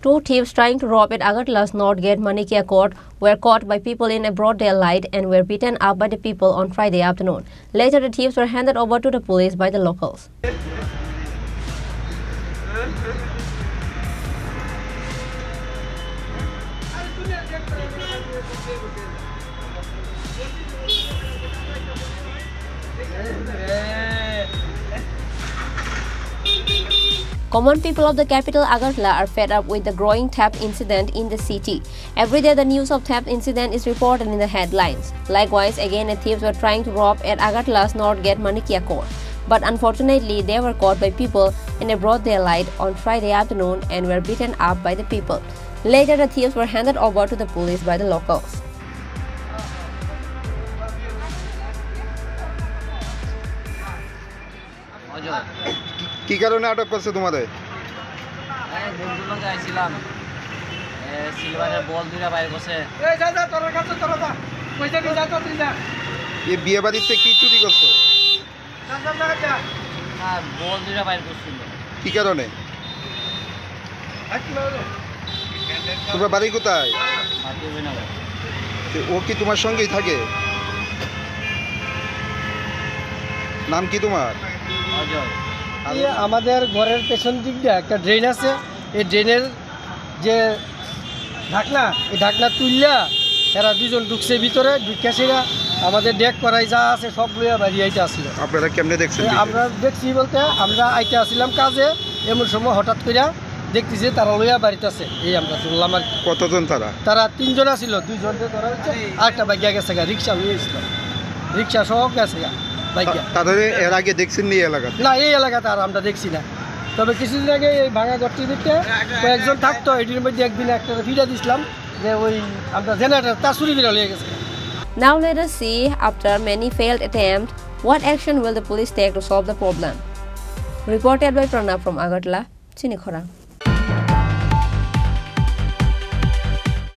Two thieves trying to rob at Agartala's North Gate Manikia Court were caught by people in a broad daylight and were beaten up by the people on Friday afternoon. Later, the thieves were handed over to the police by the locals. Common people of the capital Agartala are fed up with the growing theft incident in the city. Every day the news of theft incident is reported in the headlines. Likewise, again the thieves were trying to rob at Agartala's North Gate Manikia Court. But unfortunately, they were caught by people in a broad daylight on Friday afternoon and were beaten up by the people. Later, the thieves were handed over to the police by the locals. কি কারণে আটক করছে তোমাদের? বন্ধুগুলো যাইছিলাম সিলভারের বল দুইটা বাইরে বসে এই বিয়ে বাড়িতে কি চুরি করছো? বল দুইটা বাইরে করছিল। কি কারণে? তোমার বাড়ি কোথায়? ও কি তোমার সঙ্গেই থাকে? নাম কি তোমার? অজয়। আমাদের ঘরের পেছন দিক দিয়ে একটা ড্রেন আছে, এই ড্রেনের যে ঢাকনা, এই ঢাকনা তুললা এরা দুজন ঢুকছে ভিতরে, ঢুকে সেরা আমাদের ডেক করাই যা আছে সব লইয়া বাড়ি আইতে আসলো। আপনারা কেমনে দেখছেন? আমরা দেখছি বলতে আমরা আইতে আসছিলাম কাজে, এমন সময় হঠাৎ করে দেখতেছি তারা লইয়া বাড়িতে আছে। এই আমরা শুনলাম। আর কতজন তারা? তারা তিনজন আছিল, দুইজনকে ধরা হচ্ছে, আরেকটা বাইকে গেছে গা, রিক্সা নিয়েছিল, রিক্সা সহ গেছে গা। তাদের এর আগে দেখছেন নি এলাকাতে? না, এই এলাকাতে আর আমরা দেখছি না। তবে কিছুদিন আগে এই ভাঙা ঘরটির ভিতরে কয়েকজন থাকতো, এটির মধ্যে একদিন একটা ভিডিও দিছিলাম যে ওই আমরা জেনারেটর তার চুরি করে নিয়ে গেছে। Now let us see, after many failed attempts, what action will the police take to solve the problem? Reported by Pranav from Agartala, Chinikhora.